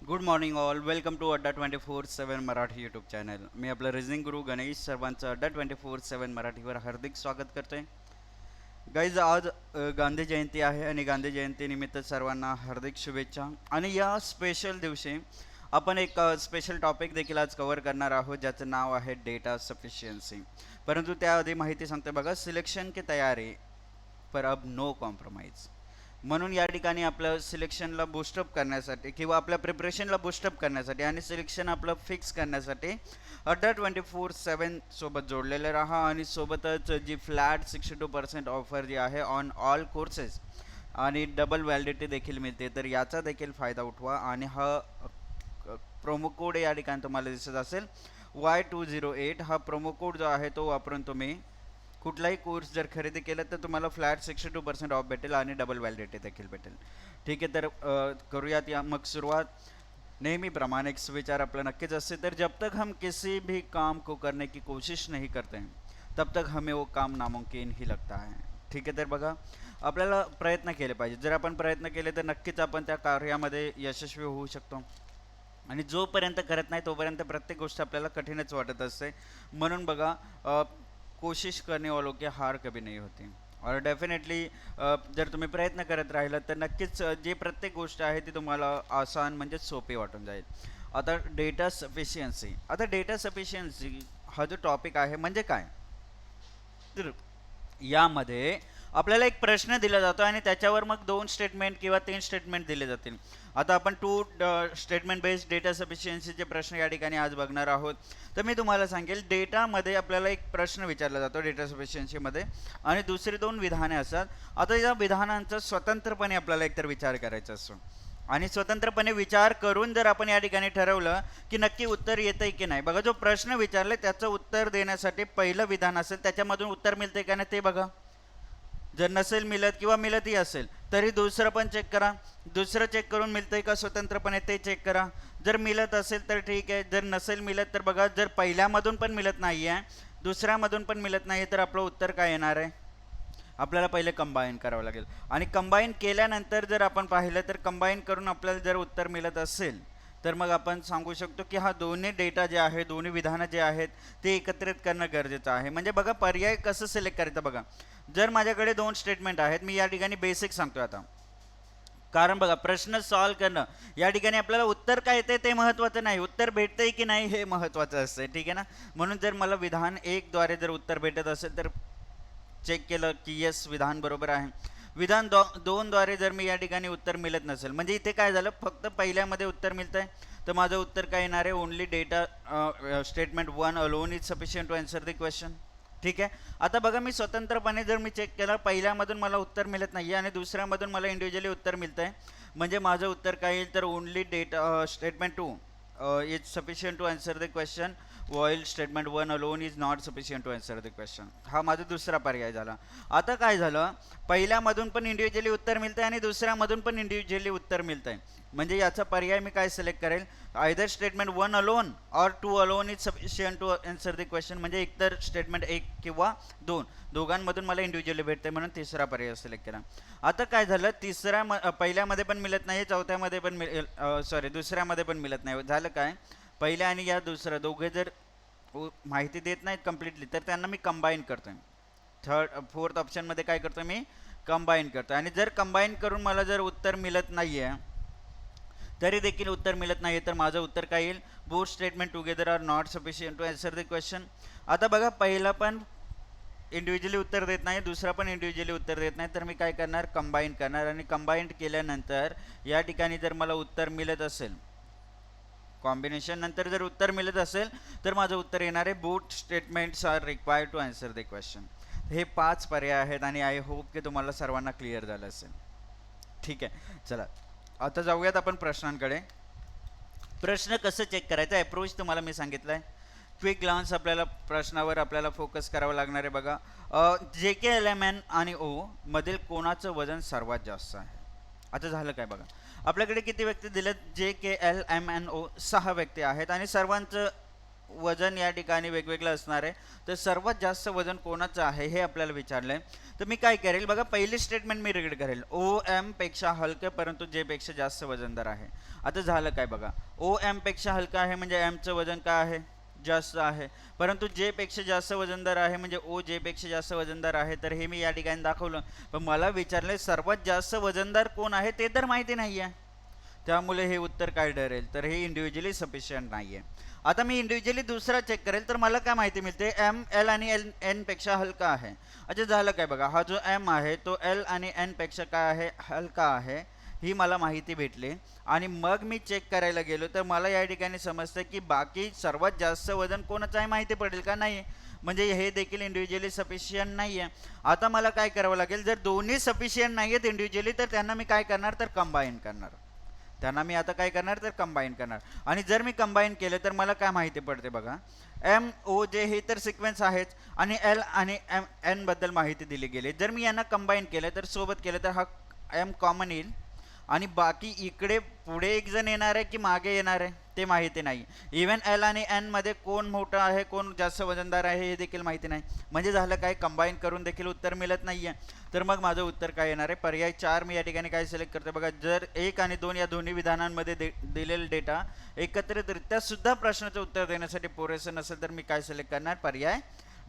Good morning all. Welcome to Adda 24/7 Marathi YouTube channel. मी आपलं reasoning गुरु गणेश सर्वांचं अड्डा 24/7 मराठीवर हार्दिक स्वागत करते. गाईज आज गांधी जयंती आहे आणि गांधी जयंतीनिमित्त सर्वांना हार्दिक शुभेच्छा. आणि या स्पेशल दिवशी आपण एक स्पेशल टॉपिक देखील आज कव्हर करणार आहोत ज्याचं नाव आहे डेटा सफिशियन्सी. परंतु त्याआधी माहिती सांगते बघा. सिलेक्शन की तयारी पर अब नो कॉम्प्रोमाइज. म्हणून या ठिकाणी आपलं सिलेक्शनला बूस्टअप करण्यासाठी किंवा आपल्या प्रिपरेशनला बूस्टअप करण्यासाठी आणि सिलेक्शन आपलं फिक्स करण्यासाठी अड्डा 24/7 सोबत जोडलेले राहा. आणि सोबतच जी फ्लॅट 62% ऑफर जी आहे ऑन ऑल कोर्सेस आणि डबल व्हॅलिडिटी देखील मिळते, तर याचा देखील फायदा उठवा. आणि हा प्रोमो कोड या ठिकाणी तुम्हाला दिसत असेल Y208. हा प्रोमो कोड जो आहे तो वापरून तुम्ही कुठलाही कोर्स जर खरेदी केला तर तुम्हाला फ्लॅट 62% ऑफ भेटेल आणि डबल व्हॅलिडिटी देखील भेटेल. ठीक आहे, तर करूयात या मग सुरुवात. नेहमीप्रमाणे एक विचार आपला नक्कीच असते, तर जब तक हम किसी भी काम को करने की कोशिश नहीं करते हैं तब तक हमें वो काम नामुमकिन ही लगता है. ठीक आहे, तर बघा आपल्याला प्रयत्न केले पाहिजे. जर आपण प्रयत्न केले तर नक्कीच आपण त्या कार्यामध्ये यशस्वी होऊ शकतो. आणि जोपर्यंत करत नाही तोपर्यंत प्रत्येक गोष्ट आपल्याला कठीणच वाटत असते. म्हणून बघा कोशिश करने वालों की हार कभी नहीं होती. और डेफिनेटली जर तुम्ही प्रयत्न करत राहिलात तर नक्कीच जे प्रत्येक गोष्ट आहे ती तुम्हाला आसान म्हणजे सोपी वाटून जाईल. आता डेटा सफिशियन्सी. आता डेटा सफिशियन्सी हा जो टॉपिक आहे म्हणजे काय, तर यामध्ये आपल्याला एक प्रश्न दिला जातो आणि त्याच्यावर मग 2 स्टेटमेंट किंवा 3 स्टेटमेंट दिले जातील. आता आपण 2 स्टेटमेंट बेस्ड डेटा सफिशियन्सीचे प्रश्न या ठिकाणी आज बघणार आहोत. तर मी तुम्हाला सांगेल डेटामध्ये आपल्याला एक प्रश्न विचारला जातो डेटा सफिशियन्सीमध्ये आणि दुसरी 2 विधाने असतात. आता या विधानांचा स्वतंत्रपणे आपल्याला एकतर विचार करायचा असतो आणि स्वतंत्रपणे विचार करून जर आपण या ठिकाणी ठरवलं की नक्की उत्तर येतंय की नाही. बघा जो प्रश्न विचारले त्याचं उत्तर देण्यासाठी पहिलं विधान असेल त्याच्यामधून उत्तर मिळतंय का नाही ते बघा. जर नसेल मिळत किंवा मिळतही असेल तरी दुसरं पण चेक करा. दुसरं चेक करून मिळतंय का स्वतंत्रपणे ते चेक करा. जर मिळत असेल तर ठीक आहे, जर नसेल मिळत तर बघा जर पहिल्यामधून पण मिळत नाही आहे दुसऱ्यामधून पण मिळत नाही तर आपलं उत्तर काय येणार आहे. आपल्याला पहिले कंबाईन करावं लागेल आणि कंबाईन केल्यानंतर जर आपण पाहिलं तर कंबाईन करून आपल्याला जर उत्तर मिळत असेल तर मग आपण सांगू शकतो की हा दोन्ही डेटा जे आहे दोन्ही विधानं जे आहेत ते एकत्रित करणं गरजेचं आहे. म्हणजे बघा पर्याय कसं सिलेक्ट करायचं बघा. जर माझ्याकडे 2 स्टेटमेंट आहेत, मी या ठिकाणी बेसिक सांगतो आता, कारण बघा प्रश्न सॉल्व करणं या ठिकाणी आपल्याला उत्तर काय येते ते महत्त्वाचं नाही, उत्तर भेटतंय की नाही हे महत्त्वाचं असतं. ठीक आहे ना. म्हणून जर मला विधान 1 द्वारे जर उत्तर भेटत असेल तर चेक केलं की येस विधान बरोबर आहे. विधान 2 द्वारे जर मी या ठिकाणी उत्तर मिळत नसेल म्हणजे इथे काय झालं फक्त पहिल्यामध्ये उत्तर मिळतंय तर माझं उत्तर काय येणार आहे only data statement 1 alone is sufficient to answer the question. ठीक आहे. आता बघा मी स्वतंत्रपणे जर मी चेक केलं पहिल्यामधून मला उत्तर मिळत नाही आणि दुसऱ्यामधून मला इंडिव्हिज्युअली उत्तर मिळतंय म्हणजे माझं उत्तर काय येईल तर only data statement 2 is sufficient to answer the question while statement 1 alone is not sufficient to answer the question. हा माझा दुसरा पर्याय झाला. आता काय झालं पहिल्यामधून पण इंडिव्हिज्युअली उत्तर मिळतंय आणि दुसऱ्यामधून पण इंडिव्हिज्युअली उत्तर मिळतंय म्हणजे याचा पर्याय मी काय सिलेक्ट करेल आयदर स्टेटमेंट 1 अलोन और 2 alone is sufficient to answer the question. म्हणजे एकतर स्टेटमेंट 1 किंवा 2 दोघांमधून मला इंडिव्हिज्युअली भेटते म्हणून तिसरा पर्याय सिलेक्ट केला. आता काय झालं पहिल्यामध्ये पण मिळत नाही चौथ्यामध्ये पण दुसऱ्यामध्ये पण मिळत नाही. झालं काय पहिल्या आणि या दुसरं दोघे जर माहिती देत नाहीत कम्प्लिटली तर त्यांना मी कंबाईन करतोय. फोर्थ ऑप्शनमध्ये काय करतोय मी कंबाईन करतोय आणि जर कंबाईन करून मला जर उत्तर मिळत नाही आहे तरी देखील उत्तर मिळत नाही तर माझं उत्तर काय येईल both statement together are not sufficient to answer the question. आता बघा पहिला पण इंडिव्हिज्युअली उत्तर देत नाही दुसरा पण इंडिव्हिज्युअली उत्तर देत नाही तर मी काय करणार कंबाईन करणार आणि कंबाईन केल्यानंतर या ठिकाणी जर मला उत्तर मिळत असेल कॉम्बिनेशन नंतर जर उत्तर मिळत असेल तर माझं उत्तर येणार आहे both statements are required to answer the question. हे 5 पर्याय आहेत आणि आय होप की तुम्हाला सर्वांना क्लिअर झालं असेल. ठीक आहे, चला आता जाऊयात आपण प्रश्नांकडे. प्रश्न कसं चेक करायचं अप्रोच तुम्हाला मी सांगितलं आहे. क्विक ग्लान्स आपल्याला प्रश्नावर आपल्याला फोकस करावं लागणार आहे. बघा JK LMN आणि O मधील कोणाचं वजन सर्वात जास्त आहे. आता झालं काय बघा आपल्याकडे किती व्यक्ती दिलेत JK LMN O 6 व्यक्ती आहेत आणि सर्वांचं वजन या ठिकाणी वेगवेगळं असणार आहे. तर सर्वात जास्त वजन कोणाचं आहे हे आपल्याला विचारलंय. तर मी काय करेल बघा, पहिली स्टेटमेंट मी रीड करेल, ओ एम पेक्षा हलकं परंतु जे पेक्षा जास्त वजनदार आहे. आता झालं काय बघा, ओ एम पेक्षा हलकं आहे म्हणजे एमचं वजन काय आहे, जास्त आहे. परंतु जे पेक्षा जास्त वजनदार आहे म्हणजे ओ जे पेक्षा जास्त वजनदार आहे. तर हे मी या ठिकाणी दाखवलं. पण मला विचारले सर्वात जास्त वजनदार कोण आहे ते तर माहिती नाही आहे. त्यामुळे हे उत्तर काय ठरेल, तर हे इंडिव्हिज्युअली सफिशियंट नाही आहे. आता मी इंडिव्हिज्युअली दुसरा चेक करेल तर मला काय माहिती मिळते, एम एल आणि एल एन पेक्षा हलका आहे. अच्छा झालं काय बघा, हा जो एम आहे तो एल आणि एन पेक्षा काय आहे, हलका आहे. ही मला माहिती भेटली. आणि मग मी चेक करायला गेलो तर मला या ठिकाणी समजतं की बाकी सर्वात जास्त वजन कोणाचं आहे माहिती पडेल का, नाही. म्हणजे हे देखील इंडिव्हिज्युअली सफिशियंट नाही आहे. आता मला काय करावं लागेल, जर दोन्ही सफिशियंट नाही आहेत इंडिव्हिज्युअली तर त्यांना मी काय करणार, तर कंबाईन करणार. त्यांना मी आता काय करणार, तर कंबाईन करणार. आणि जर मी कंबाईन केलं तर मला काय माहिती पडते बघा, एम ओ जे हे तर सिक्वेन्स आहेच आणि एल आणि एम एन बद्दल माहिती दिली गेली. जर मी यांना कंबाईन केलं तर सोबत केलं तर हा एम कॉमन येईल आणि बाकी इकडे पुढे एक जण येणार आहे की मागे येणार आहे ते माहिती नाही. इवन एल आणि एन मध्ये कोण मोठा आहे कोण जास्त वजनदार आहे हे देखील माहिती नाही. म्हणजे झालं काय, कंबाईन करून देखील उत्तर मिळत नाहीये. तर मग माझं उत्तर काय येणार आहे, पर्याय 4 मी या ठिकाणी काय सिलेक्ट करतो बघा, जर 1 आणि 2 या दोन्ही विधानांमध्ये दिलेला डेटा एकत्रितरित्या सुद्धा प्रश्नाचं उत्तर देण्यासाठी पुरेसं नसेल तर मी काय सिलेक्ट करणार, पर्याय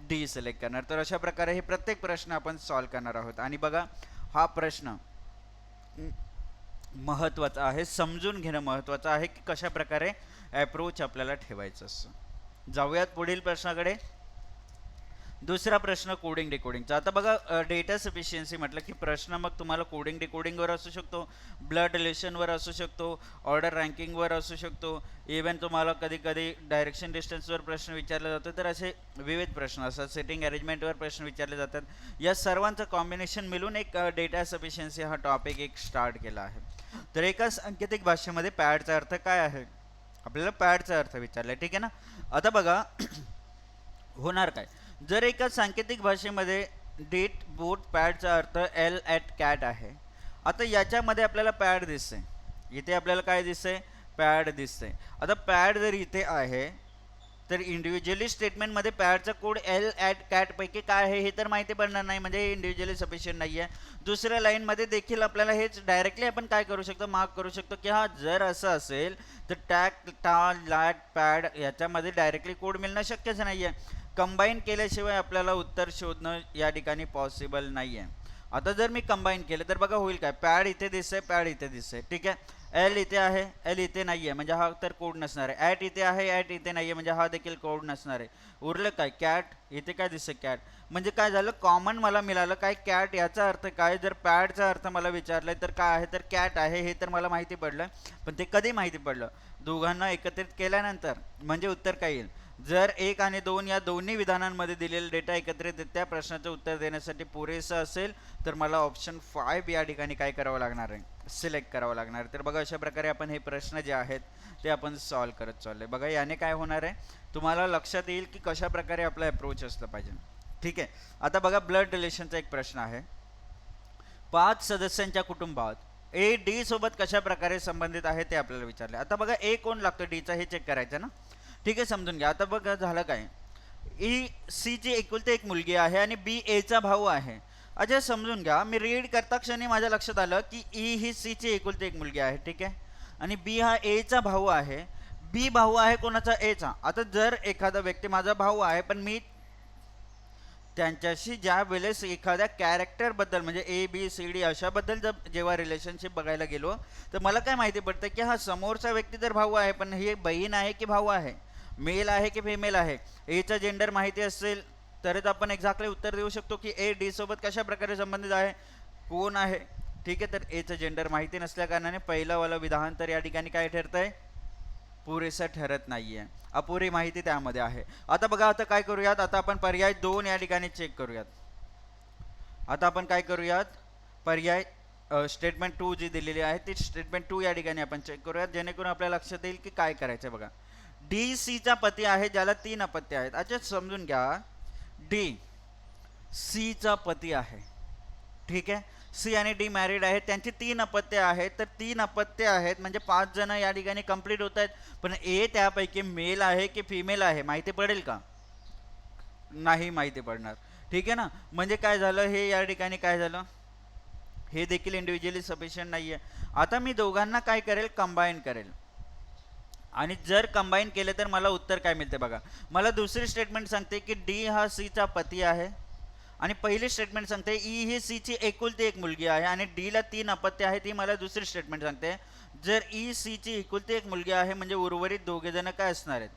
डी सिलेक्ट करणार. तर अशा प्रकारे हे प्रत्येक प्रश्न आपण सॉल्व्ह करणार आहोत. आणि बघा हा प्रश्न महत्त्वाचा आहे, समजून घेणं महत्त्वाचं आहे की कशा प्रकारे अप्रोच आपल्याला ठेवायचं असं. जाऊयात पुढील प्रश्नाकडे. दुसरा प्रश्न कोडिंग डिकोडिंगचा. आता बघा डेटा सफिशियन्सी म्हटलं की प्रश्न मग तुम्हाला कोडिंग डिकोडिंगवर असू शकतो, ब्लड रिलेशनवर असू शकतो, ऑर्डर रँकिंगवर असू शकतो, इवन तुम्हाला कधी कधी डायरेक्शन डिस्टन्सवर प्रश्न विचारले जातो. तर असे विविध प्रश्न असतात, सेटिंग अरेंजमेंटवर प्रश्न विचारले जातात. या सर्वांचं कॉम्बिनेशन मिळून एक डेटा सफिशियन्सी हा टॉपिक एक स्टार्ट केला आहे. तर एका सांकेतिक भाषेमध्ये पॅडचा अर्थ काय आहे, आपल्याला पॅडचा अर्थ विचारला आहे, ठीक आहे ना. आता बघा होणार काय, जर एका सांकेतिक भाषेमध्ये डेट बोट पॅडचा अर्थ एल ॲट कॅट आहे. आता याच्यामध्ये आपल्याला पॅड दिसते, इथे आपल्याला काय दिसतंय, पॅड दिसतंय. आता पॅड जर इथे आहे तर इंडिव्हिज्युअली स्टेटमेंटमध्ये पॅडचा कोड एल ॲट कॅट पैकी काय आहे हे तर माहिती पडणार नाही, म्हणजे हे इंडिव्हिज्युअली सफिशियंट नाही आहे. दुसऱ्या लाईनमध्ये देखील आपल्याला हेच डायरेक्टली आपण काय करू शकतो, मार्क करू शकतो की हा जर असं असेल तर टॅग टा लॅट पॅड याच्यामध्ये डायरेक्टली कोड मिळणं शक्यच नाही आहे. कंबाईन केल्याशिवाय आपल्याला उत्तर शोधणं या ठिकाणी पॉसिबल नाही आहे. आता जर मी कंबाईन केलं तर बघा होईल काय, पॅड इथे दिसतंय, पॅड इथे दिसतंय, ठीक आहे. एल इथे आहे, एल इथे नाही आहे म्हणजे हा तर कोड नसणार आहे. ॲट इथे आहे, ॲट इथे नाही आहे म्हणजे हा देखील कोड नसणार आहे. उरलं काय, कॅट इथे काय दिसतं, कॅट. म्हणजे काय झालं, कॉमन मला मिळालं काय, कॅट. याचा अर्थ काय, जर पॅडचा अर्थ मला विचारलाय तर काय आहे, तर कॅट आहे. हे तर मला माहिती पडलं, पण ते कधी माहिती पडलं, दोघांना एकत्रित केल्यानंतर. म्हणजे उत्तर काय येईल, जर 1 आणि 2 या दोन्ही विधानांमध्ये दिलेला डेटा एकत्रितरित्या प्रश्नाचं उत्तर देण्यासाठी पुरेसं असेल तर मला ऑप्शन 5 या ठिकाणी काय करावं लागणार आहे, सिलेक्ट करावं लागणार. तर बघा अशा प्रकारे आपण हे प्रश्न जे आहेत ते आपण सॉल्व्ह करत चाललोय. बघा याने काय होणार आहे, तुम्हाला लक्षात येईल की कशा प्रकारे आपला अप्रोच असलं पाहिजे, ठीक आहे. आता बघा ब्लड रिलेशनचा एक प्रश्न आहे. 5 सदस्यांच्या कुटुंबात ए डी सोबत कशा प्रकारे संबंधित आहे ते आपल्याला विचारले. आता बघा ए कोण लागतो डीचा हे चेक करायचं ना, ठीक आहे. समजून घ्या. आता बघा झालं काय, ई सी ची एकुलती एक मुलगी आहे आणि बी एचा भाऊ आहे. अच्छा समजून घ्या, मी रीड करता क्षणी माझ्या लक्षात आलं की ई ही सी ची एकुलती एक मुलगी आहे, ठीक आहे. आणि बी हा एचा भाऊ आहे. बी भाऊ आहे कोणाचा, एचा. आता जर एखादा व्यक्ती माझा भाऊ आहे पण मी त्यांच्याशी ज्या वेळेस एखाद्या कॅरेक्टर बद्दल म्हणजे ए बी सी डी अशाबद्दल जर जेव्हा रिलेशनशिप बघायला गेलो तर मला काय माहिती पडतं की हा समोरचा व्यक्ती तर भाऊ आहे पण हे बहीण आहे की भाऊ आहे, मेल आहे की फिमेल आहे. एचा जेंडर माहिती असेल तरच आपण एक्झॅक्टली उत्तर देऊ शकतो की ए डी सोबत कशा प्रकारे संबंधित आहे, कोण आहे, ठीक आहे. तर एचं जेंडर माहिती नसल्या कारणाने पहिलं वालं विधान तर या ठिकाणी काय ठरतंय, पुरेसं ठरत नाहीये, अपुरी माहिती त्यामध्ये आहे. आता बघा आता काय करूयात, आता आपण पर्याय 2 या ठिकाणी चेक करूयात. आता आपण काय करूयात, पर्याय स्टेटमेंट 2 जी दिलेली आहे ती स्टेटमेंट 2 या ठिकाणी आपण चेक करूयात जेणेकरून आपल्याला लक्षात येईल की काय करायचं. बघा डी सी चा पती आहे ज्याला 3 अपत्य आहेत. अच्छा समजून घ्या, डी सी चा पती आहे, ठीक आहे. सी आणि डी मॅरिड आहेत, त्यांची 3 अपत्य आहेत. तर 3 अपत्य आहेत म्हणजे 5 जण या ठिकाणी कंप्लीट होत आहेत. पण ए त्यापैकी मेल आहे की फिमेल आहे माहिती पडेल का? नाही माहिती पडणार. ठीक आहे ना. म्हणजे काय झालं, हे या ठिकाणी काय झालं, हे देखील इंडिव्हिज्युअली सफिशियंट नाही आहे. आता मी दोघांना काय करेल, कंबाईन करेल. आणि जर कंबाईन केले तर मला उत्तर काय मिळते बघा. मला दुसरी स्टेटमेंट सांगते की डी हा सीचा पती आहे. आणि पहिली स्टेटमेंट सांगते ई ही सीची एकुलती एक मुलगी आहे आणि डीला 3 अपत्य आहे. ती मला दुसरी स्टेटमेंट सांगते. जर ई सीची एकुलती एक मुलगी आहे म्हणजे उर्वरित दोघे जण काय असणार आहेत,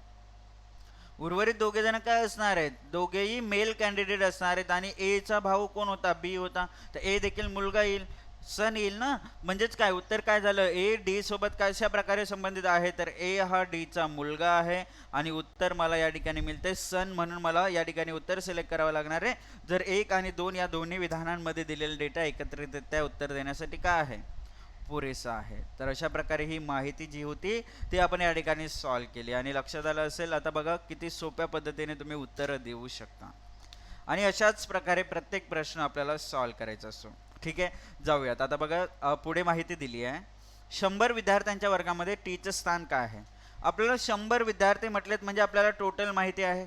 उर्वरित दोघे जण काय असणार आहेत, दोघेही मेल कॅन्डिडेट असणार आहेत. आणि ए चा भाऊ कोण होता, बी होता. तर ए देखील मुलगा येईल, सन येईल ना. म्हणजेच काय उत्तर काय झालं, ए डी सोबत कशा प्रकारे संबंधित आहे, तर ए हा डी चा मुलगा आहे. आणि उत्तर मला या ठिकाणी मिळते सन. म्हणून मला या ठिकाणी उत्तर सिलेक्ट करावं लागणार आहे. जर 1 आणि 2 या दोन्ही विधानांमध्ये दिलेला डेटा एकत्रितरित्या उत्तर देण्यासाठी काय आहे, पुरेसा आहे. तर अशा प्रकारे ही माहिती जी होती ती आपण या ठिकाणी सॉल्व केली आणि लक्षात आलं असेल. आता बघा किती सोप्या पद्धतीने तुम्ही उत्तरं देऊ शकता आणि अशाच प्रकारे प्रत्येक प्रश्न आपल्याला सॉल्व करायचा असतो. ठीक आहे, जाऊयात. आता बघा पुढे माहिती दिली आहे. 100 विद्यार्थ्यांच्या वर्गामध्ये टीचं स्थान काय आहे. आपल्याला 100 विद्यार्थी म्हटलेत म्हणजे आपल्याला टोटल माहिती आहे.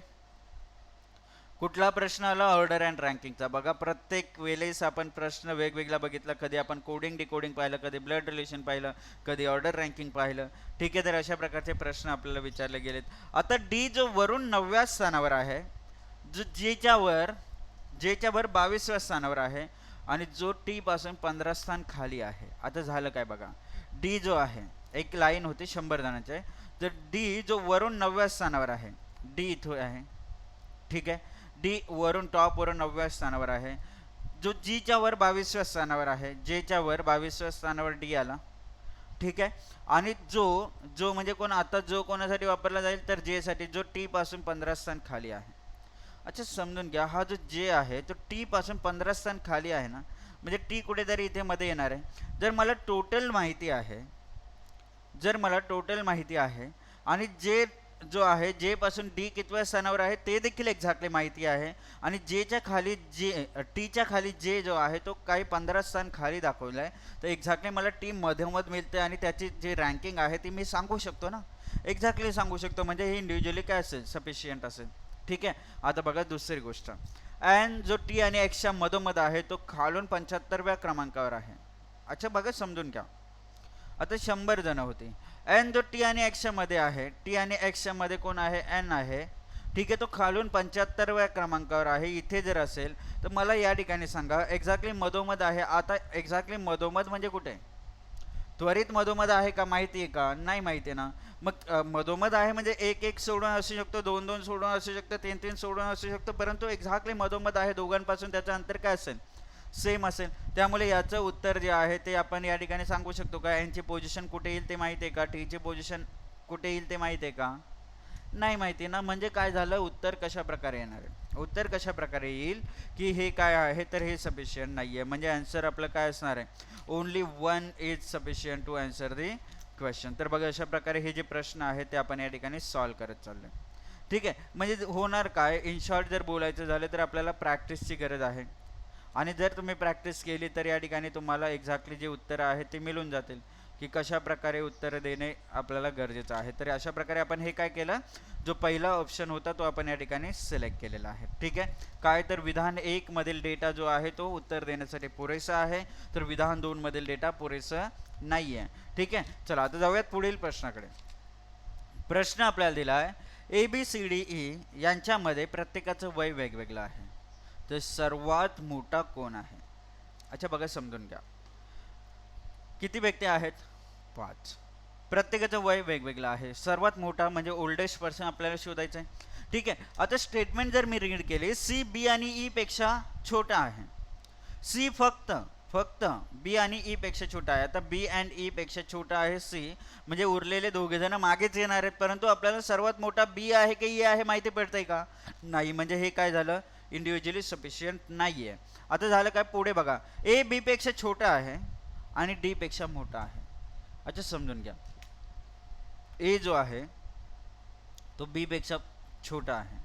कुठला प्रश्न आला, ऑर्डर अँड रँकिंगचा. बघा प्रत्येक वेळेस आपण प्रश्न वेगवेगळा बघितला. कधी आपण कोडिंग डिकोडिंग पाहिलं, कधी ब्लड रिलेशन पाहिलं, कधी ऑर्डर रँकिंग पाहिलं. ठीक आहे, तर अशा प्रकारचे प्रश्न आपल्याला विचारले गेलेत. आता डी जो वरून 9व्या स्थानावर आहे, जो जेच्या वर 22व्या स्थानावर आहे आणि जो टी पासून 15 स्थान खाली आहे. आता झालं काय बघा, डी जो आहे, एक लाईन होती 100 जणांचे, तर डी जो वरून 9व्या स्थानावर आहे, डी इथं आहे. ठीक आहे, डी वरून टॉप वरून 9व्या स्थानावर आहे. जो जीच्या वर 22व्या स्थानावर आहे, जेच्या वर 22व्या स्थानावर डी आला. ठीक आहे, आणि जो जो म्हणजे कोण, आता जो कोणासाठी वापरला जाईल, तर जे साठी, जो टी पासून 15 स्थान खाली आहे. अच्छा समजून घ्या, हा जो जे आहे तो टी पासून 15 स्थान खाली आहे ना, म्हणजे टी कुठेतरी इथे मध्ये येणार आहे. जर मला टोटल माहिती आहे, जर मला टोटल माहिती आहे आणि जे जो आहे जे पासून डी कितव्या स्थानावर आहे ते देखील एक्झॅक्टली माहिती आहे, आणि जेच्या खाली जे, टीच्या खाली जे जो आहे तो काही 15 स्थान खाली दाखवलं आहे, तर एक्झॅक्टली मला टी मधोमध मिळते आणि त्याची जी रँकिंग आहे ती मी सांगू शकतो ना, एक्झॅक्टली सांगू शकतो. म्हणजे हे इंडिव्हिज्युअली काय असेल, सफिशियंट असेल. ठीक आहे, आता बघा दुसरी गोष्ट, एन जो टी आणि एक्सच्या मधोमध आहे तो खालून 75व्या क्रमांकावर आहे. अच्छा बघा समजून घ्या, आता 100 जण होती, एन जो टी आणि एक्सच्या मध्ये आहे, टी आणि एक्सच्या मध्ये कोण आहे, एन आहे. ठीक आहे, तो खालून 75व्या क्रमांकावर आहे. इथे जर असेल तर मला या ठिकाणी सांगा एक्झॅक्टली मधोमध आहे. आता एक्झॅक्टली मधोमध म्हणजे कुठे, त्वरित मधोमध आहे का, माहिती आहे का, नाही माहिती आहे ना. मग मधोमध आहे म्हणजे 1-1 सोडून असू शकतो, 2-2 सोडून असू शकतो, 3-3 सोडून असू शकतो, परंतु एक्झॅक्टली मधोमध आहे. दोघांपासून त्याचं अंतर काय असेल, सेम असेल. त्यामुळे याचं उत्तर जे आहे ते आपण या ठिकाणी सांगू शकतो का, यांची पोझिशन कुठे येईल ते माहिती आहे का, टीची पोझिशन कुठे येईल ते माहिती आहे का, नाही माहिती ना. म्हणजे काय झालं, उत्तर कशा प्रकारे येणार आहे, उत्तर कशा प्रकारे येईल की हे काय आहे, तर हे सफिशियंट नाही आहे. म्हणजे आन्सर आपलं काय असणार आहे, only 1 is sufficient to answer the question. तर बघा अशा प्रकारे हे जे प्रश्न आहेत ते आपण या ठिकाणी सॉल्व करत चाललो. ठीक आहे, म्हणजे होणार काय, इन शॉर्ट जर बोलायचं झालं तर आपल्याला प्रॅक्टिसची गरज आहे. आणि जर तुम्ही प्रॅक्टिस केली तर या ठिकाणी तुम्हाला एक्झॅक्टली जे उत्तरं आहेत ते मिळून जातील, की कशा प्रकारे उत्तरं देणे आपल्याला गरजेचं आहे. तर अशा प्रकारे आपण हे काय केलं, जो पहिला ऑप्शन होता तो आपण या ठिकाणी सिलेक्ट केलेला आहे. ठीक आहे, काय तर विधान 1 मधील डेटा जो आहे तो उत्तर देण्यासाठी पुरेसा आहे, तर विधान 2 मधील डेटा पुरेसा नाही आहे. ठीक आहे, चला आता जाऊयात पुढील प्रश्नाकडे. प्रश्न आपल्याला दिला आहे, A B C D E यांच्यामध्ये प्रत्येकाचं वय वेगवेगळं आहे, तर सर्वात मोठा कोण आहे. अच्छा बघा समजून घ्या, किती व्यक्ती आहेत, 5, प्रत्येकाचं वय वेगवेगळं आहे. सर्वात मोठा म्हणजे ओल्डेस्ट पर्सन आपल्याला शोधायचं आहे. ठीक आहे, आता स्टेटमेंट जर मी रीड केली, सी बी आणि ई पेक्षा छोटा आहे. सी फक्त बी आणि ई पेक्षा छोटा आहे. आता बी अँड ई पेक्षा छोटा आहे सी, म्हणजे उरलेले दोघे जण मागेच येणार आहेत, परंतु आपल्याला सर्वात मोठा बी आहे की ई आहे माहिती पडतंय का, नाही. म्हणजे हे काय झालं, इंडिव्हिज्युअली सफिशियंट नाही आहे. आता झालं काय, पुढे बघा, ए बी पेक्षा छोटा आहे आणि डी पेक्षा मोठा आहे. अच्छा समजून घ्या, ए जो आहे तो बी पेक्षा छोटा आहे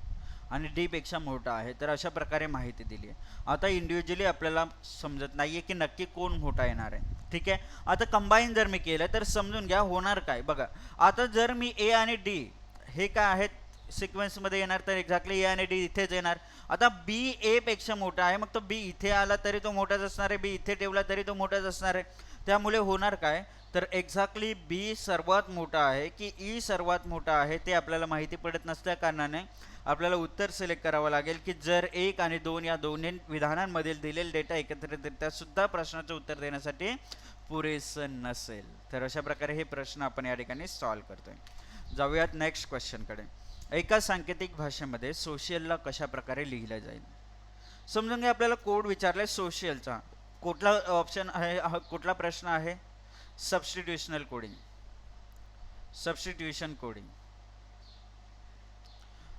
आणि डी पेक्षा मोठा आहे, तर अशा प्रकारे माहिती दिली आहे. आता इंडिव्हिज्युअली आपल्याला समजत नाही आहे की नक्की कोण मोठा येणार आहे. ठीक आहे, आता कंबाईन जर मी केलं तर समजून घ्या होणार काय बघा. आता जर मी ए आणि डी हे काय आहेत सिक्वेन्समध्ये येणार, तर एक्झॅक्टली ए आणि डी इथेच येणार. आता बी ए पेक्षा मोठा आहे, मग तो बी इथे आला तरी तो मोठाच असणार आहे, बी इथे ठेवला तरी तो मोठाच असणार आहे. त्यामुळे होणार काय, तर एक्झॅक्टली बी सर्वात मोठा आहे की ई सर्वात मोठा आहे ते आपल्याला माहिती पडत नसल्या कारणाने आपल्याला उत्तर सिलेक्ट करावं लागेल की जर 1 आणि 2 या दोन्ही विधानांमधील दिलेला डेटा एकत्रितरित्या सुद्धा प्रश्नाचं उत्तर देण्यासाठी पुरेसं नसेल. तर अशा प्रकारे हे प्रश्न आपण या ठिकाणी सॉल्व्ह करतोय. जाऊयात नेक्स्ट क्वेश्चनकडे. एका सांकेतिक भाषेमध्ये सोशियलला कशा प्रकारे लिहिलं जाईल. समजून घ्या, आपल्याला कोड विचारलाय सोशियलचा. कुठला ऑप्शन आहे, कुठला प्रश्न आहे, सबस्टिट्यूशनल कोडिंग, सबस्टिट्यूशन कोडिंग.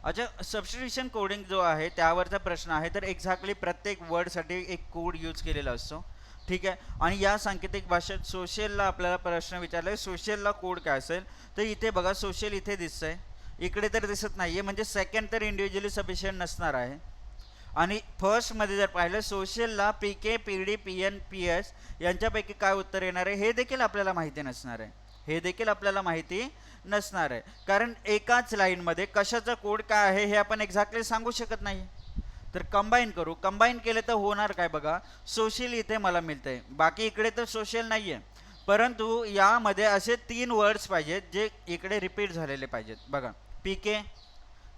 अच्छा, सबस्टिट्यूशन कोडिंग जो आहे त्यावरचा प्रश्न आहे. तर एक्झॅक्टली प्रत्येक वर्डसाठी एक कोड यूज केलेला असतो. ठीक आहे, आणि या सांकेतिक भाषेत सोशियलला आपल्याला प्रश्न विचारलाय सोशियलला कोड काय असेल. तर इथे बघा सोशियल इथे दिसतंय, इकडे तर दिसत नाहीये, म्हणजे सेकंड तर इंडिव्हिज्युअली सफिशियंट नसणार आहे. आणि फर्स्टमध्ये जर पाहिलं सोशियलला P K P D P N P S यांच्यापैकी काय उत्तर येणार आहे हे देखील आपल्याला माहिती नसणार आहे. हे देखील आपल्याला माहिती नसणार आहे, कारण एकाच लाईनमध्ये कशाचा कोड काय आहे हे आपण एक्झॅक्टली सांगू शकत नाही. तर कंबाईन करू, कंबाईन केले तर होणार काय बघा, सोशल इथे मला मिळतंय, बाकी इकडे तर सोशल नाही आहे, परंतु यामध्ये असे 3 वर्ड्स पाहिजेत जे इकडे रिपीट झालेले पाहिजेत. बघा, पी के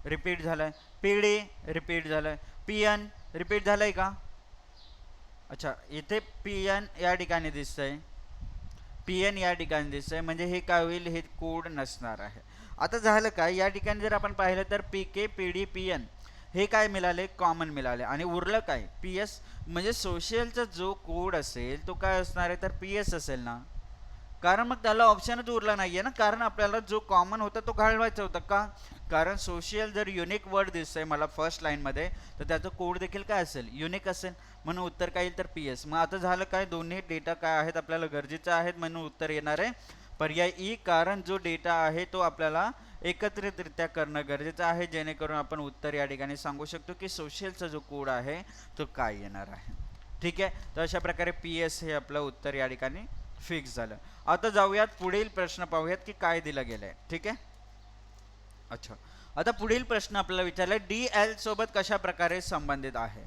रिपीट झालं आहे, पी डी रिपीट झालं आहे, पी एन रिपीट झालं आहे का. अच्छा, इथे पी एन या ठिकाणी दिसतंय, पी एन या ठिकाणी दिसतंय, म्हणजे हे काय होईल, हे कोड नसणार आहे. आता झालं काय, या ठिकाणी जर आपण पाहिलं तर P K P D P N हे काय मिळाले, कॉमन मिळाले, आणि उरलं काय पी एस, म्हणजे सोशलचा जो कोड असेल तो काय असणार आहे, तर पी एस असेल ना. कारण मग त्याला ऑप्शनच उरला नाही आहे ना, कारण आपल्याला जो कॉमन होता तो घालवायचा होता का, कारण सोशियल जर युनिक वर्ड दिसतंय मला फर्स्ट लाईनमध्ये तर त्याचं कोड देखील काय असेल, युनिक असेल, म्हणून उत्तर काय येईल तर पी एस. मग आता झालं काय, दोन्ही डेटा काय आहेत आपल्याला गरजेचं आहेत, म्हणून उत्तर येणार आहे पर्याय ई, कारण जो डेटा आहे तो आपल्याला एकत्रितरित्या करणं गरजेचं आहे, जेणेकरून आपण उत्तर या ठिकाणी सांगू शकतो की सोशियलचा जो कोड आहे तो काय येणार आहे. ठीक आहे, तर अशा प्रकारे पी एस हे आपलं उत्तर या ठिकाणी फिक्स झालं. आता जाऊयात पुढील प्रश्न पाहूयात की काय दिलं गेलं आहे. ठीक आहे, अच्छा, आता पुढील प्रश्न आपल्याला विचारलाय डी एल सोबत कशा प्रकारे संबंधित आहे.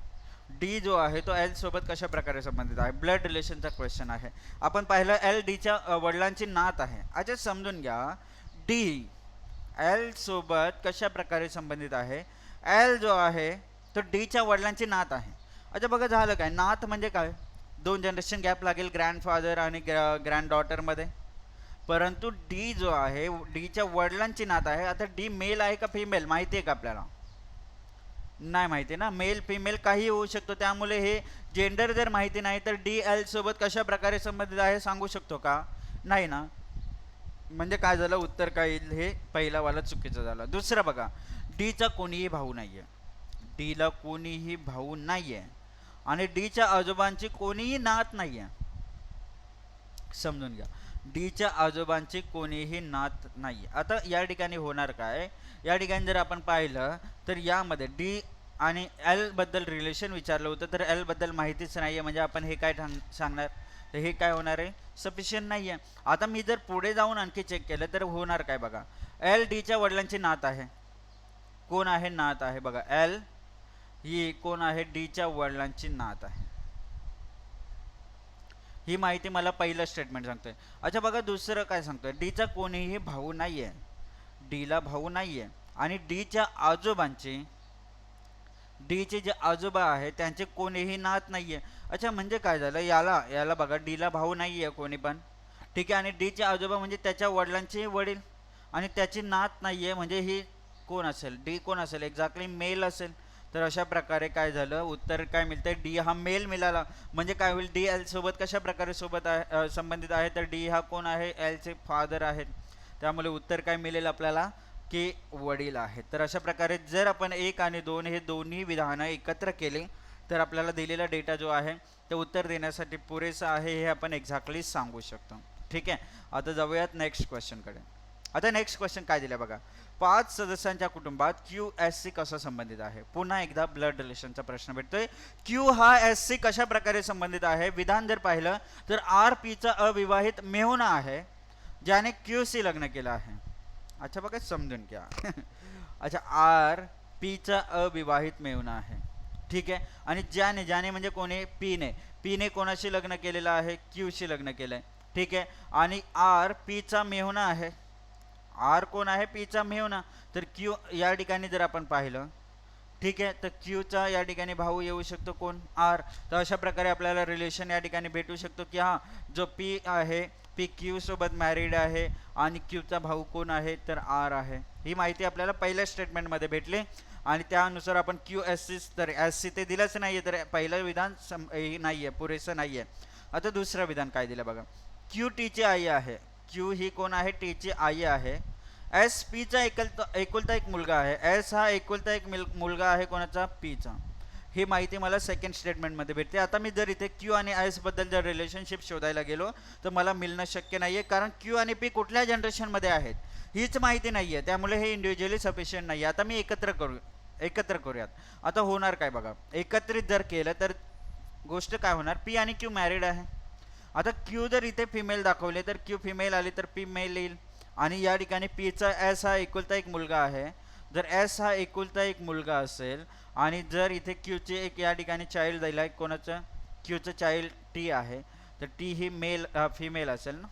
डी जो आहे तो एल सोबत कशा प्रकारे संबंधित आहे, ब्लड रिलेशनचा क्वेश्चन आहे. आपण पाहिलं एल डीच्या वडिलांची नात आहे. अच्छा, समजून घ्या, डी एल सोबत कशा प्रकारे संबंधित आहे. एल जो आहे तो डीच्या वडिलांची नात आहे. अच्छा बघा, झालं काय, नात म्हणजे काय, 2 जनरेशन गॅप लागेल ग्रँडफादर आणि ग्रँड डॉटरमध्ये, परंतु डी जो आहे डीच्या वडिलांची नात आहे. आता डी मेल आहे का फिमेल माहिती आहे का आपल्याला, नाही माहिती ना, मेल फिमेल काही होऊ शकतो, त्यामुळे हे जेंडर जर माहिती नाही तर डी एल सोबत कशा प्रकारे संबंधित आहे सांगू शकतो का, नाही ना. म्हणजे काय झालं, उत्तर काय येईल, हे पहिला वाला चुकीचं झालं. दुसरं बघा, डीचा कोणीही भाऊ नाहीये, डीला कोणीही भाऊ नाहीये, आणि डीच्या आजोबांची कोणीही नात नाहीये. समजून घ्या, डीच्या आजोबांची कोणीही नात नाही. आता या ठिकाणी होणार काय, या ठिकाणी जर आपण पाहिलं तर यामध्ये डी आणि एल बद्दल रिलेशन विचारलं होतं, तर एल बद्दल माहितीच नाही आहे, म्हणजे आपण हे काय सांगणार, तर हे काय होणार आहे, सफिशियंट नाही आहे. आता मी जर पुढे जाऊन आणखी चेक केलं तर होणार काय बघा, एल डीच्या वडिलांची नात आहे, कोण आहे, नात आहे. बघा, एल ही कोण आहे, डीच्या वडिलांची नात आहे. ही माहिती मला पहिलं स्टेटमेंट सांगतोय. अच्छा बघा, दुसरं काय सांगतोय, डीचा कोणीही भाऊ नाहीये, डीला भाऊ नाहीये, आणि डीच्या आजोबांचे, डीचे जे आजोबा आहे त्यांचे कोणीही नात नाहीये. अच्छा, म्हणजे काय झालं, याला याला बघा, डीला भाऊ नाहीये कोणी पण, ठीक आहे, आणि डीचे आजोबा म्हणजे त्याच्या वडिलांचे वडील, आणि त्याची नात नाहीये, म्हणजे ही कोण असेल, डी कोण असेल, एक्झॅक्टली मेल असेल. तर अशा प्रकारे काय झालं, उत्तर काय मिळतंय, डी हा मेल मिळाला. म्हणजे काय होईल, डी एल सोबत कशा प्रकारे सोबत आहे संबंधित आहे, तर डी हा कोण आहे, एलचे फादर आहेत, त्यामुळे उत्तर काय मिळेल आपल्याला की वडील आहेत. तर अशा प्रकारे जर आपण 1 आणि 2 हे दोन्ही विधानं एकत्र केले तर आपल्याला दिलेला डेटा जो आहे ते उत्तर देण्यासाठी पुरेसा आहे, हे आपण एक्झॅक्टली सांगू शकतो. ठीक आहे, आता जाऊयात नेक्स्ट क्वेश्चनकडे. आता नेक्स्ट क्वेश्चन काय दिलं बघा, 5 सदस्यांच्या कुटुंबात क्यू एस सी कसा संबंधित आहे. पुन्हा एकदा ब्लड रिलेशनचा प्रश्न भेटतोय. क्यू हा एस सी कशा प्रकारे संबंधित आहे. विधान जर पाहिलं तर आर पीचा अविवाहित मेहुणा आहे ज्याने क्यू सी लग्न केलं आहे. अच्छा बघा समजून घ्या. अच्छा, आर पीचा अविवाहित मेहुणा आहे, ठीक आहे. आणि ज्याने म्हणजे कोणी, पीने कोणाशी लग्न केलेलं आहे, क्यूशी लग्न केलंय, ठीक आहे. आणि आर पीचा मेहुणा आहे. आर कोण आहे, पीचा मेहुणा. तर क्यू या ठिकाणी जर आपण पाहिलं, ठीक आहे, तर क्यूचा या ठिकाणी भाऊ येऊ शकतो कोण, आर. तर अशा प्रकारे आपल्याला रिलेशन या ठिकाणी भेटू शकतो की हा जो पी आहे, पी क्यू सोबत मॅरिड आहे आणि क्यूचा भाऊ कोण आहे तर आर आहे. ही माहिती आपल्याला पहिल्या स्टेटमेंटमध्ये भेटली आणि त्यानुसार आपण क्यू एस सी, तर एस सी ते दिलंच नाही आहे, तर पहिलं विधान नाही आहे, पुरेसं नाही आहे. आता दुसरं विधान काय दिलं बघा, क्यू टीची आई आहे. क्यू ही कोण आहे, टीची आई आहे. एस पीचा एकुलता एक मुलगा आहे. एस हा एकुलता एक मुलगा आहे कोणाचा, पीचा. ही माहिती मला सेकंड स्टेटमेंटमध्ये भेटते. आता मी जर इथे क्यू आणि एस बद्दल जर रिलेशनशिप शोधायला गेलो तर मला मिळणं शक्य नाही आहे, कारण क्यू आणि पी कुठल्या जनरेशनमध्ये आहेत हीच माहिती नाही आहे, त्यामुळे हे इंडिव्हिज्युअली सफिशियंट नाही आहे. आता मी एकत्र करूयात. आता होणार काय बघा, एकत्रित जर केलं तर गोष्ट काय होणार, पी आणि क्यू मॅरिड आहे. आता क्यू जर इथे फिमेल दाखवले तर क्यू फिमेल आली तर पी मेल येईल. आणि या ठिकाणी पीचा एस हा एकुलता एक मुलगा आहे. जर एस हा एकुलता एक मुलगा असेल आणि जर इथे क्यूचे एक या ठिकाणी चाइल्ड दिला आहे, कोणाचं, क्यूचं चाइल्ड टी आहे, तर टी ही फिमेल असेल ना,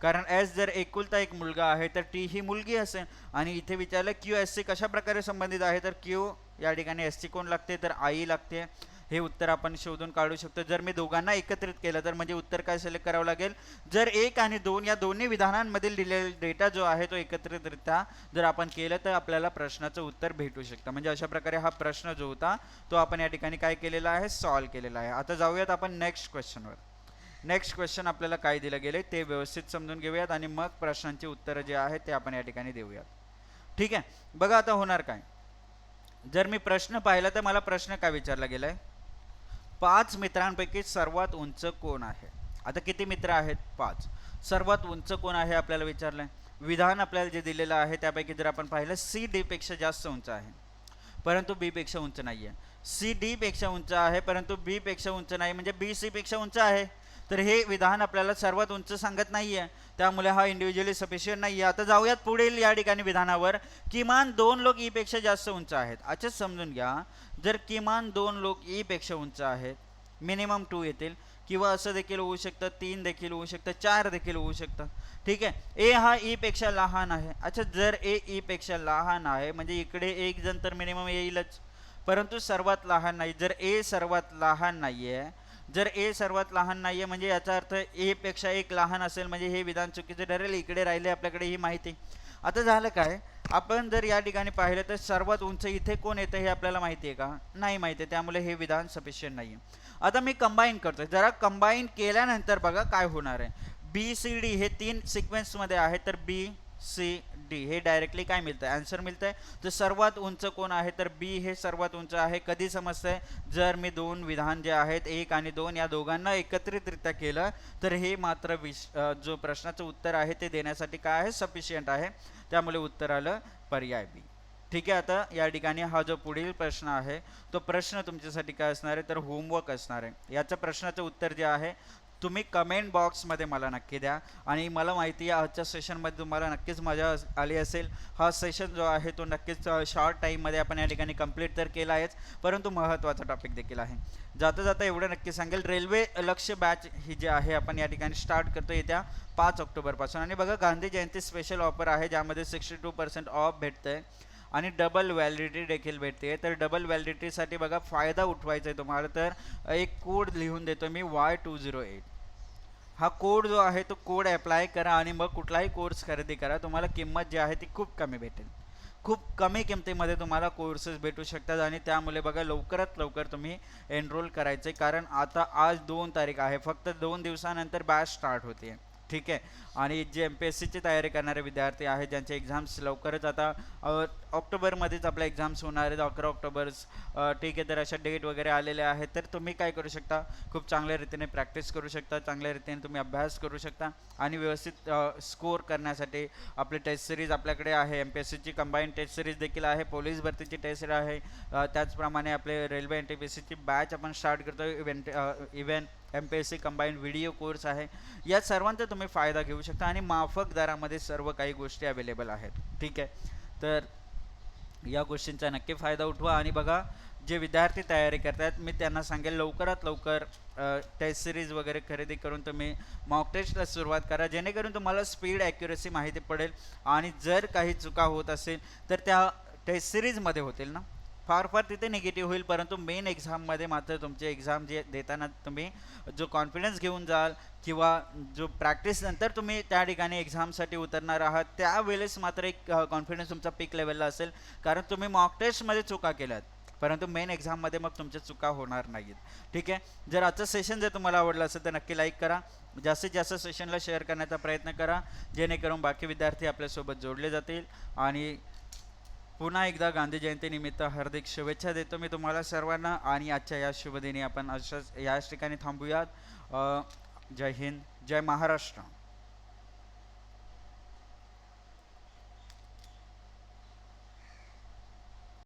कारण एस जर एकुलता एक मुलगा आहे तर टी ही मुलगी असेल. आणि इथे विचारलं क्यू एस सी कशा प्रकारे संबंधित आहे, तर क्यू या ठिकाणी एस सी कोण लागते तर आई लागते. हे उत्तर आपण शोधून काढू शकतो. जर मी दोघांना एकत्रित केलं तर म्हणजे उत्तर काय सिलेक्ट करावं लागेल, जर 1 आणि 2 या दोन्ही विधानांमधील दिलेला डेटा जो आहे तो एकत्रितरित्या जर आपण केलं तर आपल्याला प्रश्नाचं उत्तर भेटू शकतं. म्हणजे अशा प्रकारे हा प्रश्न जो होता तो आपण या ठिकाणी काय केलेला आहे, सॉल्व्ह केलेला आहे. आता जाऊयात आपण नेक्स्ट क्वेश्चनवर. नेक्स्ट क्वेश्चन आपल्याला काय दिलं गेले ते व्यवस्थित समजून घेऊयात आणि मग प्रश्नांची उत्तरं जे आहेत ते आपण या ठिकाणी देऊयात, ठीक आहे. बघा आता होणार काय, जर मी प्रश्न पाहिला तर मला प्रश्न काय विचारला गेलाय, 5 मित्रांपैकी सर्वात उंच कोण आहे. आता किती मित्र आहेत, 5. सर्वात उंच कोण आहे आपल्याला विचारलंय. विधान आपल्याला जे दिलेलं आहे त्यापैकी जर आपण पाहिलं, सी डी पेक्षा जास्त उंच आहे परंतु बी पेक्षा उंच नाही आहे. सी डी पेक्षा उंच आहे परंतु बी पेक्षा उंच नाही, म्हणजे बी सी पेक्षा उंच आहे. तर हे विधान आपल्याला सर्वात उंच सांगत नाहीये, त्यामुळे हा इंडिव्हिज्युअली सफिशियंट नाही आहे. आता जाऊयात पुढील या ठिकाणी विधानावर, किमान 2 लोक ई पेक्षा जास्त उंच आहेत. अच्छा समजून घ्या, जर किमान 2 लोक ई पेक्षा उंच आहेत, मिनिमम 2 येतील, किंवा असं देखील होऊ शकतं, 3 देखील होऊ शकतं, 4 देखील होऊ शकतं, ठीक आहे. ए हा ई पेक्षा लहान आहे. अच्छा, जर ए ई पेक्षा लहान आहे म्हणजे इकडे एक जण तर मिनिमम येईलच, परंतु सर्वात लहान नाही. जर ए सर्वात लहान नाहीये, जर ए सर्वात लहान नाहीये म्हणजे याचा अर्थ ए पेक्षा एक लहान असेल, म्हणजे हे विधान चुकीचे ठरेल. इकडे राहिले आपल्याकडे ही माहिती. आता झालं काय, आपण जर या ठिकाणी पाहिलं तर सर्वात उंच इथे कोण येतं हे आपल्याला माहिती आहे का, नाही माहिती आहे, त्यामुळे हे विधान सफिशियंट नाही आहे. आता मी कंबाईन करतोय, जरा कंबाईन केल्यानंतर बघा काय होणार आहे. बी सी डी हे 3 सिक्वेन्समध्ये आहे, तर बी सी डी हे डायरेक्टली काय मिळतं, आन्सर मिळतंय. तर सर्वात उंच कोण आहे, तर बी हे सर्वात उंच आहे. कधी समजतंय, जर मी 2 विधान जे आहेत 1 आणि 2 या दोघांना एकत्रितरित्या केलं तर हे मात्र जो प्रश्नाचं उत्तर आहे ते देण्यासाठी काय आहे, सफिशियंट आहे. त्यामुळे उत्तर आलं पर्याय बी, ठीक आहे. आता या ठिकाणी हा जो पुढील प्रश्न आहे तो प्रश्न तुमच्यासाठी काय असणार आहे, तर होमवर्क असणार आहे. याचं प्रश्नाचं उत्तर जे आहे तुम्ही कमेंट बॉक्समध्ये मला नक्की द्या. आणि मला माहिती आहे आजच्या सेशनमध्ये तुम्हाला नक्कीच मजा आली असेल. हा सेशन जो आहे तो नक्कीच शॉर्ट टाईममध्ये आपण या ठिकाणी कंप्लीट तर केला आहेच, परंतु महत्त्वाचा टॉपिक देखील आहे. जाता जाता एवढं नक्की सांगेल, रेल्वे लक्ष्य बॅच ही जी आहे आपण या ठिकाणी स्टार्ट करतो येत्या 5 ऑक्टोबरपासून. आणि बघा गांधी जयंती स्पेशल ऑफर आहे ज्यामध्ये 62% ऑफ भेटतं आहे आणि डबल व्हॅलिडिटी देखील भेटते. तर डबल व्हॅलिडिटीसाठी बघा फायदा उठवायचा आहे तुम्हाला, तर एक कोड लिहून देतो मी Y208. हा कोड जो आहे तो कोड अप्लाय करा आणि मग कुठलाही कोर्स खरेदी करा. तुम्हाला किंमत जी आहे ती खूप कमी भेटेल. खूप कमी किमतीमध्ये तुम्हाला कोर्सेस भेटू शकतात आणि त्यामुळे बघा लवकरात लवकर तुम्ही एनरोल करायचे, कारण आता आज 2 तारीख आहे, फक्त 2 दिवसानंतर बॅच स्टार्ट होते. ठीक आहे. आणि जे MPSCची तयारी करणारे विद्यार्थी आहेत ज्यांचे एक्झाम्स लवकरच आता ऑक्टोबरमध्येच आपल्या एक्झाम्स होणार आहेत 11 ऑक्टोबर. ठीक आहे, तर अशा डेट वगैरे आलेल्या आहेत, तर तुम्ही काय करू शकता, खूप चांगल्या रीतीने प्रॅक्टिस करू शकता, चांगल्या रीतीने तुम्ही अभ्यास करू शकता आणि व्यवस्थित स्कोअर करण्यासाठी आपली टेस्ट सिरीज आपल्याकडे आहे. MPSCची कंबाईन टेस्ट सिरीज देखील आहे, पोलीस भरतीची टेस्ट सिरीज आहे, त्याचप्रमाणे आपले रेल्वे NTPCची बॅच आपण स्टार्ट करतो. Even MPSC combined video course आहे. या सर्वांचा तुम्ही फायदा घेऊ शकता आणि माफक दरामध्ये सर्व काही गोष्टी अवेलेबल आहेत. ठीक आहे, तर या गोष्टींचा नक्की फायदा उठवा. आणि बघा, जे विद्यार्थी तयारी करतात मी त्यांना सांगेल लवकरात लवकर टेस्ट सिरीज वगैरे खरेदी करून तुम्ही मॉक टेस्टला सुरुवात करा, जेणेकरून तुम्हाला स्पीड ॲक्युरसी माहिती पडेल आणि जर काही चुका होत असेल तर त्या टेस्ट सिरीजमध्ये होतील ना, फार फार तिथे निगेटिव्ह होईल, परंतु मेन एक्झाममध्ये मात्र तुमचे एक्झाम जे देताना तुम्ही जो कॉन्फिडन्स घेऊन जाल किंवा जो प्रॅक्टिस नंतर तुम्ही त्या ठिकाणी एक्झामसाठी उतरणार आहात त्यावेळेस मात्र एक कॉन्फिडन्स तुमचा पीक लेवलला असेल, कारण तुम्ही मॉक टेस्टमध्ये चुका केल्यात परंतु मेन एक्झाममध्ये मग तुमच्या चुका होणार नाहीत. ठीक आहे, जर आजचं सेशन जर तुम्हाला आवडलं असेल तर नक्की लाईक करा, जास्तीत जास्त सेशनला शेअर करण्याचा प्रयत्न करा, जेणेकरून बाकी विद्यार्थी आपल्यासोबत जोडले जातील. आणि पुन्हा एकदा गांधी जयंतीनिमित्त हार्दिक शुभेच्छा देतो मी तुम्हाला सर्वांना. आणि आजच्या या शुभदिनी आपण अशाच याच ठिकाणी थांबूयात. जय हिंद, जय महाराष्ट्र.